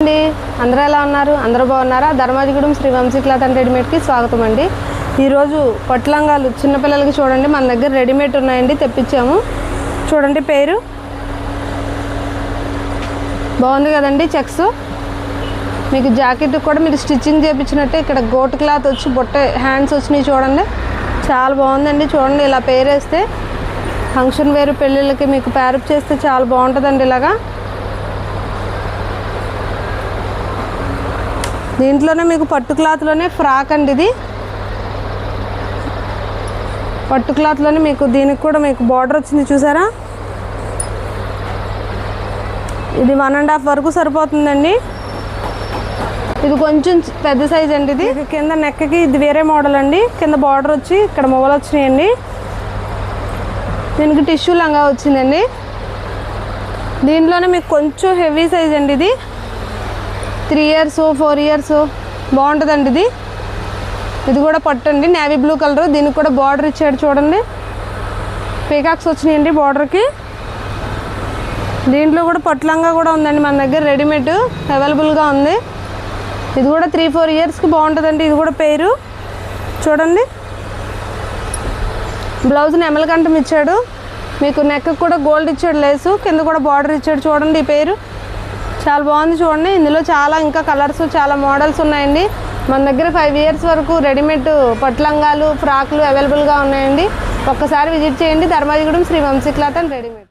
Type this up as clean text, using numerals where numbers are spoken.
అండి, అందరూ ఎలా ఉన్నారు? అందరూ బాగున్నారా? ధర్మాజిగూడెం శ్రీ వంశీ క్లాత్ అండ్ రెడీమేడ్కి స్వాగతం అండి. ఈరోజు పట్లంగాలు చిన్నపిల్లలకి చూడండి మన దగ్గర రెడీమేడ్ ఉన్నాయండి, తెప్పించాము. చూడండి పేరు బాగుంది కదండి. చెక్స్ మీకు జాకెట్ కూడా మీకు స్టిచ్చింగ్ చేయించినట్టే ఇక్కడ గోట్ క్లాత్ వచ్చి బొట్ట హ్యాండ్స్ వచ్చినాయి చూడండి, చాలా బాగుందండి. చూడండి ఇలా పేరు వేస్తే ఫంక్షన్ వేరు పెళ్ళిళ్ళకి మీకు ప్యారప్ చేస్తే చాలా బాగుంటుందండి. ఇలాగా దీంట్లోనే మీకు పట్టు క్లాత్లోనే ఫ్రాక్ అండి, ఇది పట్టు క్లాత్లోనే మీకు దీనికి కూడా మీకు బార్డర్ వచ్చింది చూసారా. ఇది 1.5 వరకు సరిపోతుందండి. ఇది కొంచెం పెద్ద సైజ్ అండి. ఇది కింద నెక్కి ఇది వేరే మోడల్ అండి, కింద బార్డర్ వచ్చి ఇక్కడ మొగలు వచ్చినాయండి. దీనికి టిష్యూ లంగా వచ్చిందండి. దీంట్లోనే మీకు కొంచెం హెవీ సైజ్ అండి, ఇది 3 years 4 years బాగుంటుందండి. ఇది కూడా పట్టు అండి, నేవీ బ్లూ కలర్. దీనికి కూడా బార్డర్ ఇచ్చాడు చూడండి, పీకాక్స్ వచ్చినాయండి బార్డర్కి. దీంట్లో కూడా పట్టులంగా కూడా ఉందండి మన దగ్గర, రెడీమేడ్ అవైలబుల్గా ఉంది. ఇది కూడా 3-4 yearsకి బాగుంటుందండి. ఇది కూడా పేరు చూడండి, బ్లౌజ్ని ఎమలకంఠం ఇచ్చాడు, మీకు నెక్ కూడా గోల్డ్ ఇచ్చాడు లేసు, కింద కూడా బార్డర్ ఇచ్చాడు చూడండి. ఈ పేరు చాలా బాగుంది చూడండి. ఇందులో చాలా ఇంకా కలర్స్ చాలా మోడల్స్ ఉన్నాయండి. మన దగ్గర 5 years వరకు రెడీమేడ్ పట్లంగాలు ఫ్రాక్లు అవైలబుల్గా ఉన్నాయండి. ఒక్కసారి విజిట్ చేయండి Dharmajigudem Shri Vamsi cloth and readymade.